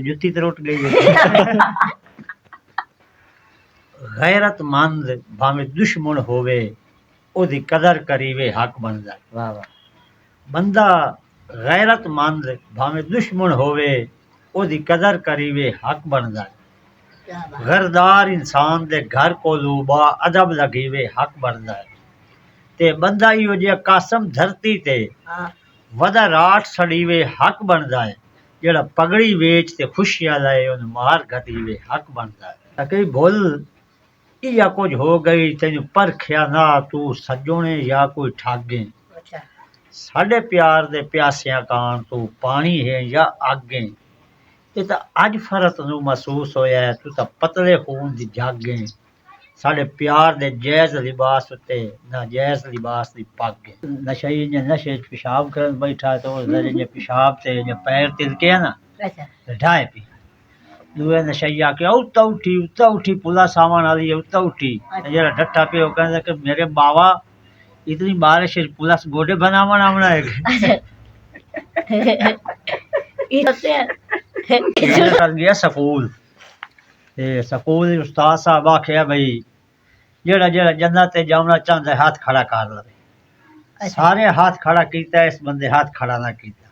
जुत्ती तो टुट गई है। गैरतमंद भावें दुश्मन होवे ओदी कदर करीवे हक बनदा। वाह वाह। बंदा गैरतमंद भावें दुश्मन होवे ओदी कदर करीवे हक बनदा। गरदार इंसान दे घर को लूबा अदब लगीवे हक बनदा है। ते बंदा इहो जिहा कासम धरती ते वदा राठ सड़ीवे हक बनदा है। जेड़ा पगड़ी वेच ते खुशियां लाए उन मार घटीवे हक बनदा है। कई भुल या कुछ हो गई तेन परखिया ना तू सजोने या कोई ठागे। साढ़े प्यार दे प्यासिया कान तू पानी है या आगे। ये तो अज फरक नू महसूस होया है तू तो पतले खून दी जागे। साढ़े प्यार दे जैज लिबास उत्ते ना जैज लिबास दी पग। नशई ने नशे च पेशाब करन बैठा तो जे पेशाब ते जे पैर तिलके है ना ढाए पी। दूए नशैया के उत्ता उठी पुला सामान वाली उत्ता उठी। जरा डट्टा पे वो कहंदा कि मेरे बाबा इतनी बारिश पुला गोडे बनावन आवना है। चल गया स्कूल ते स्कूल उस्ताद साहब आखिया भाई जेड़ा जेड़ा जन्नत ते जाना चाहता है हाथ खड़ा कर लवे। सारे हाथ खड़ा कीता इस बंदे हाथ खड़ा ना कीता।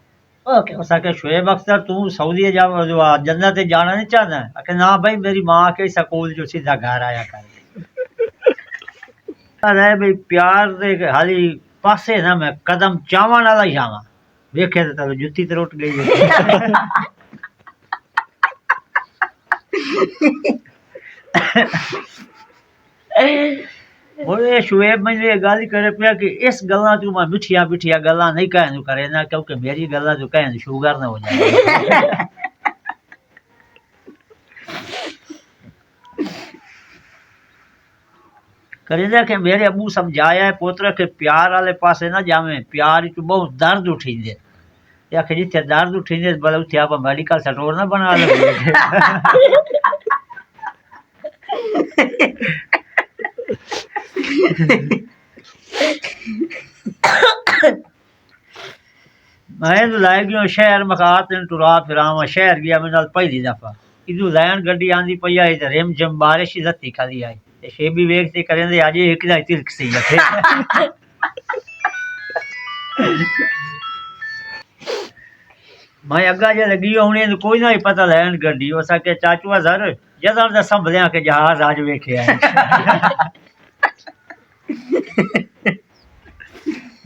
ओके शुएब अख्तर तू सऊदी जा जन्नत ते जाना नहीं चाहता है। आखे ना भाई मेरी माँ के स्कूल जो सीधा घर आया कर। अरे भाई प्यार दे हाली पासे ना मैं कदम चावन वाला ही आवा वेखे तो जुत्ती तो टुट गई है। बोले शुएब मैंने ये गल करे पिया कि इस गल्ला तू मैं मिठिया मिठिया गल्ला नहीं कहने करे ना क्योंकि मेरी गल्ला जो कहने शुगर ना हो जाए। करेंदा कि मेरे अबू समझाया है पोतरा के प्यार वाले पासे ना जावे प्यार च बहुत दर्द उठींदे। आखे जिथे दर्द उठींदे भले उथे आप मेडिकल स्टोर ना बना ले। मैं तो लै गयो शहर मकात टुरा फिरावा शहर गया मेरे नाल पहली दफा इदू लैन गड्डी आंदी पई आई ते रिम जिम बारिश ही लत्ती खाली आई ते शेबी वेखते करेंदे अज एक दा तिलक सी लखे। मैं अग्गा जे लगी हुणे कोई ना ही पता लैन गड्डी हो सके चाचू सर जदा दा संभलिया के जहाज अज वेखिया।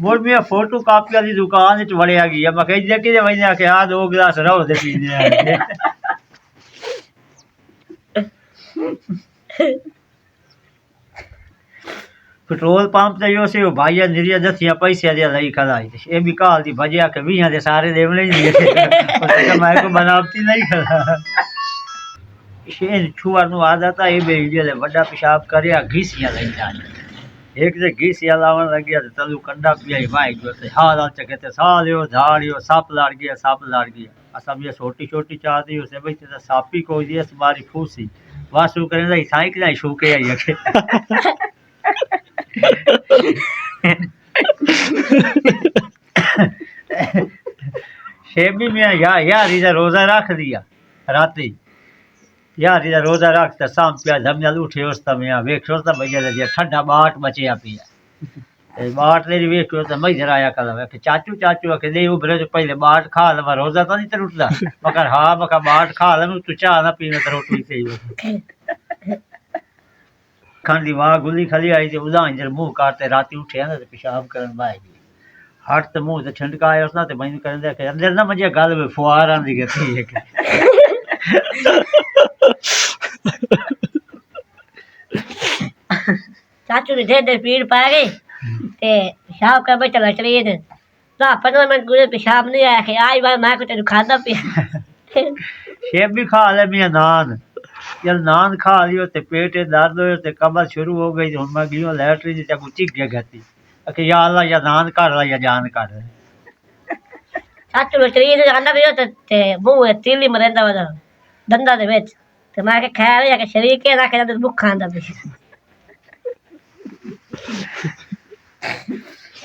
बोल मियां फोटो कापी वाली दुकान च वड़िया गया मैं कही देखी जे मैंने आखे आ 2 गिलास रहो दे पीने। पेट्रोल पंप ते यो से भाईया निरिया दसिया पैसे दिया लई खड़ा ये भी काल दी भजिया के 20 दे सारे देवले नहीं दिए मैं को बनावटी नहीं खड़ा। शेन छुआर नु आदत है बे जे बड़ा पेशाब करया घिसिया लई जाने एक जे घिसिया लावन लग गया तो तलू कंडा पिया भाई जो ते हाल हाल चके सालियो झाड़ियो सप लड़ गया असब ये छोटी छोटी चाहती उसे भाई ते सापी को दिए तुम्हारी फूसी वासु करे नहीं साइकिल ही शूके आई रखे। शेबी में यार इधर रोजा रख दिया राती यार इधर रोजा रख शाम पिया धमजल उठे उस में वेख भैया ठंडा बाट बचिया पिया बाट तेरी वेख मैं इधर आया कल चाचू चाचू आखे दे उभरे तो पहले बाट खा लवा रोजा तो नहीं टूटता मगर हाँ मका बाट खा ले तू चाह ना पीना तो रोटी सही खांडी वहां गुली खाली आई थी उदा इंजर मुंह काटते राती उठे ना पेशाब करन बाय हट ते मुंह ते छिंडका आया उसना ते मैनू कहन दे अंदर ना मजे गल में फुआर आंदी गई है। चाचू ने ढेर पीड़ पा गई ते पेशाब कर बैठा चलिए थे ना 15 मिनट गुजरे पेशाब नहीं आया कि आज बार मैं को तेन खादा पिया। शेब भी खा ले मियां नान जब नान खा लियो ते पेट दर्द हो ते कमर शुरू हो गई हुन मैं गियो लैटरिन चाकू चिक गया गती अके या अल्लाह या नान काट ला या जान काट। चाचू ने चलिए थे आंदा गयो ते मुंह तीली मरेंदा वदा दंदा दे विच ते मैं के खैर या के शरीर के रखे ते भूख खांदा पे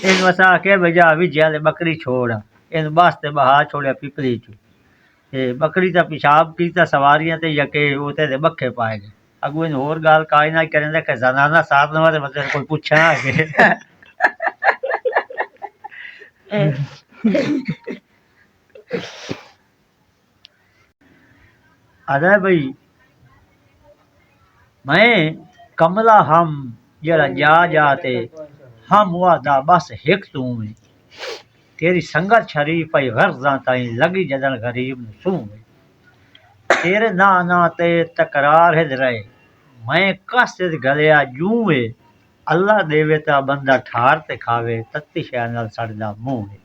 इन वसा के भजा भी जेल बकरी छोड़ इन वास्ते बहा छोड़या पिपली चू ते बकरी दा पेशाब कीता सवारियां ते यके ओते दे बखे पाए गए अगू इन होर गाल काई ना करेंदा कि जनाना साथ न वाले मतलब कोई पूछना के अरे भाई मैं कमला हम जरा जा जाते हम हुआ दा बस हिक तू में तेरी संगत शरीफ पई गर्जा ताईं लगी जदन गरीब न सूं में तेरे ना ना ते तकरार हिद रहे मैं कस गलिया जूं वे अल्लाह देवे ता बंदा ठार ते खावे तत्ती शै नाल सड़दा मूंह वे